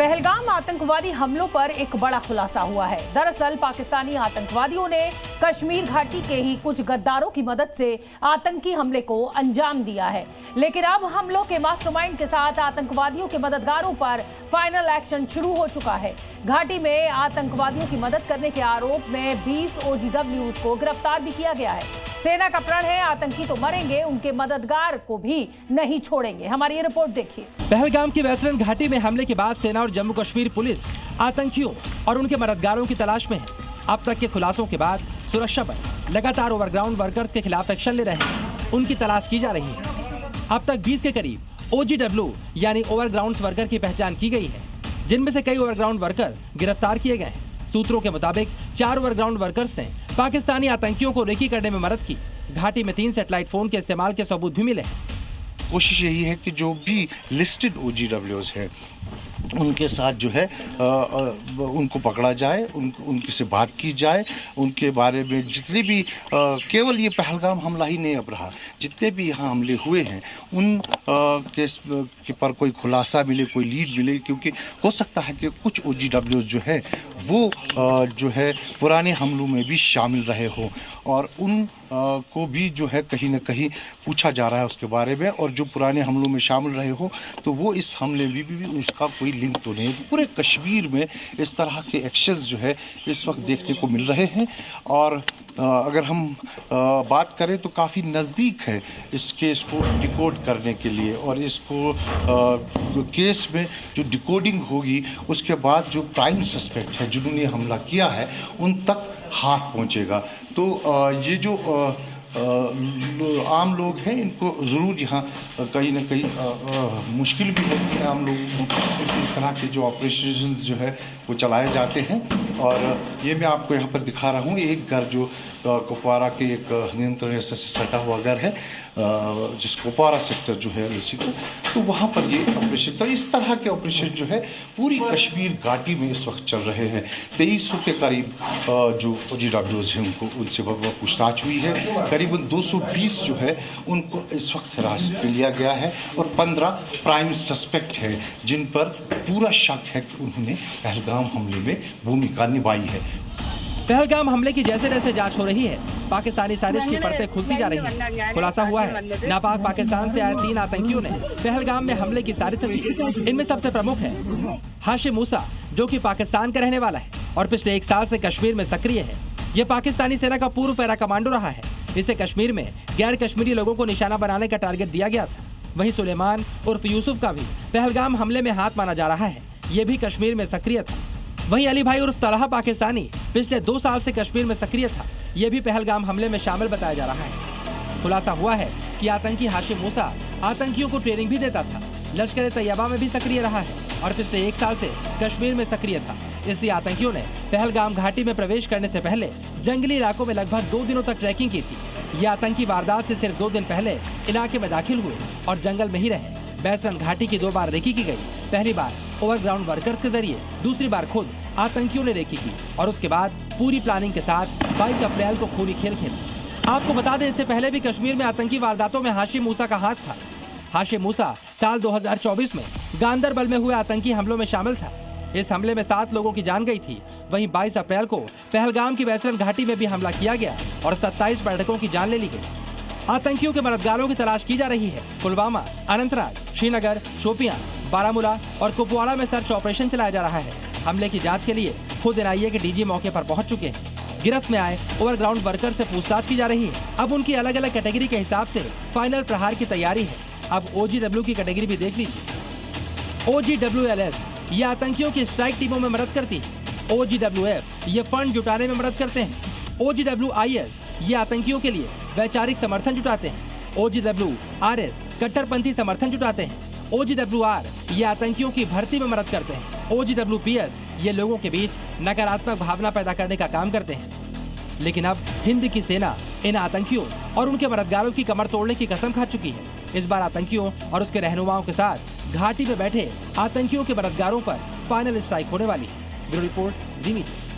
पहलगाम आतंकवादी हमलों पर एक बड़ा खुलासा हुआ है। दरअसल पाकिस्तानी आतंकवादियों ने कश्मीर घाटी के ही कुछ गद्दारों की मदद से आतंकी हमले को अंजाम दिया है, लेकिन अब हमलों के मास्टरमाइंड के साथ आतंकवादियों के मददगारों पर फाइनल एक्शन शुरू हो चुका है। घाटी में आतंकवादियों की मदद करने के आरोप में 20 OGWs को गिरफ्तार भी किया गया है। सेना का प्रण है, आतंकी तो मरेंगे, उनके मददगार को भी नहीं छोड़ेंगे। हमारी ये रिपोर्ट देखिए। पहलगाम की वेस्टर्न घाटी में हमले के बाद सेना और जम्मू कश्मीर पुलिस आतंकियों और उनके मददगारों की तलाश में है। अब तक के खुलासों के बाद सुरक्षा बल लगातार ओवरग्राउंड वर्कर्स के खिलाफ एक्शन ले रहे हैं। उनकी तलाश की जा रही है। अब तक 20 के करीब OGW यानी ओवरग्राउंड वर्कर की पहचान की गई है, जिनमें से कई ओवरग्राउंड वर्कर गिरफ्तार किए गए हैं। सूत्रों के मुताबिक 4 ओवरग्राउंड वर्कर्स ने पाकिस्तानी आतंकियों को रेकी करने में मदद की। घाटी में 3 सैटेलाइट फोन के इस्तेमाल के सबूत भी मिले हैं। कोशिश यही है कि जो भी लिस्टेड OGWs है उनके साथ जो है उनको पकड़ा जाए, उनकी से बात की जाए, उनके बारे में जितने भी केवल ये पहलगाम हमला ही नहीं अब रहा, जितने भी यहाँ हमले हुए हैं उन केस के पर कोई खुलासा मिले, कोई लीड मिले, क्योंकि हो सकता है कि कुछ OGWs जो है वो जो है पुराने हमलों में भी शामिल रहे हो और उन को भी जो है कहीं ना कहीं पूछा जा रहा है उसके बारे में, और जो पुराने हमलों में शामिल रहे हो तो वो इस हमले में भी उसका कोई लिंक तो नहीं है। तो पूरे कश्मीर में इस तरह के एक्शंस जो है इस वक्त देखने को मिल रहे हैं और अगर हम बात करें तो काफ़ी नज़दीक है इस केस को डिकोड करने के लिए, और इसको केस में जो डिकोडिंग होगी उसके बाद जो प्राइम सस्पेक्ट है जिन्होंने हमला किया है उन तक हाथ पहुंचेगा। तो ये जो आम लोग हैं इनको ज़रूर यहाँ कहीं ना कहीं मुश्किल भी होती है आम लोगों को। इस तरह के जो ऑपरेशन जो है वो चलाए जाते हैं, और ये मैं आपको यहाँ पर दिखा रहा हूँ। एक घर जो कुपवारा के एक नियंत्रण से सटा हुआ घर है, जिस कुपवारा सेक्टर जो है LAC का, तो वहाँ पर ये ऑपरेशन, तो इस तरह के ऑपरेशन जो है पूरी कश्मीर घाटी में इस वक्त चल रहे हैं। 2300 के करीब जो OGWs हैं उनको उनसे पूछताछ हुई है। करीबन 220 जो है उनको इस वक्त हिरासत में लिया गया है और 15 प्राइम सस्पेक्ट है जिन पर पूरा शक है कि उन्होंने पहलगाम हमले में भूमिका निभाई है। पहलगाम हमले की जैसे जैसे जांच हो रही है, पाकिस्तानी साजिश की परतें खुलती जा रही हैं। खुलासा हुआ है नापाक पाकिस्तान से आए 3 आतंकियों ने पहलगाम में हमले की साजिश रची। इनमें सबसे प्रमुख है हाशिम मूसा, जो कि पाकिस्तान का रहने वाला है और पिछले 1 साल से कश्मीर में सक्रिय है। यह पाकिस्तानी सेना का पूर्व पैरा कमांडो रहा है। इसे कश्मीर में गैर कश्मीरी लोगों को निशाना बनाने का टारगेट दिया गया था। वहीं सुलेमान उर्फ यूसुफ का भी पहलगाम हमले में हाथ माना जा रहा है। ये भी कश्मीर में सक्रिय था। वहीं अली भाई उर्फ तलहा पाकिस्तानी पिछले 2 साल से कश्मीर में सक्रिय था। ये भी पहलगाम हमले में शामिल बताया जा रहा है। खुलासा हुआ है कि आतंकी हाशिम मूसा आतंकियों को ट्रेनिंग भी देता था। लश्कर-ए-तैयबा में भी सक्रिय रहा है और पिछले 1 साल से कश्मीर में सक्रिय था। इसलिए आतंकियों ने पहलगाम घाटी में प्रवेश करने से पहले जंगली इलाकों में लगभग 2 दिनों तक ट्रैकिंग की थी। ये आतंकी वारदात से सिर्फ 2 दिन पहले इलाके में दाखिल हुए और जंगल में ही रहे। बैसन घाटी की 2 बार रेकी की गई। पहली बार ओवरग्राउंड वर्कर्स के जरिए, दूसरी बार खुद आतंकियों ने रेकी की और उसके बाद पूरी प्लानिंग के साथ 22 अप्रैल को खूनी खेल खेला। आपको बता दें, इससे पहले भी कश्मीर में आतंकी वारदातों में हाशिम मूसा का हाथ था। हाशिम मूसा साल 2024 में गांदरबल में हुए आतंकी हमलों में शामिल था। इस हमले में 7 लोगों की जान गई थी। वहीं 22 अप्रैल को पहलगाम की वेस्टर्न घाटी में भी हमला किया गया और 27 पर्यटकों की जान ले ली गई। आतंकियों के मददगारों की तलाश की जा रही है। पुलवामा, अनंतनाग, श्रीनगर, शोपियां, बारामूला और कुपवाड़ा में सर्च ऑपरेशन चलाया जा रहा है। हमले की जांच के लिए खुद NIA के DG मौके पर पहुंच चुके हैं। गिरफ्त में आए ओवरग्राउंड वर्कर से पूछताछ की जा रही है। अब उनकी अलग अलग कैटेगरी के हिसाब से फाइनल प्रहार की तैयारी है। अब OGW की कैटेगरी भी देख लीजिए। OGWLS ये आतंकियों की स्ट्राइक टीमों में मदद करती है। OGWF ये फंड जुटाने में मदद करते हैं। OGWIS ये आतंकियों के लिए वैचारिक समर्थन जुटाते हैं। OGWRS कट्टरपंथी समर्थन जुटाते हैं। OGWR ये आतंकियों की भर्ती में मदद करते हैं। OGWPS ये लोगों के बीच नकारात्मक भावना पैदा करने का काम करते हैं। लेकिन अब हिंद की सेना इन आतंकियों और उनके मददगारों की कमर तोड़ने की कसम खा चुकी है। इस बार आतंकियों और उसके रहनुमाओं के साथ घाटी में बैठे आतंकियों के मददगारों पर फाइनल स्ट्राइक होने वाली है। ब्यूरो रिपोर्ट, जी मीडिया।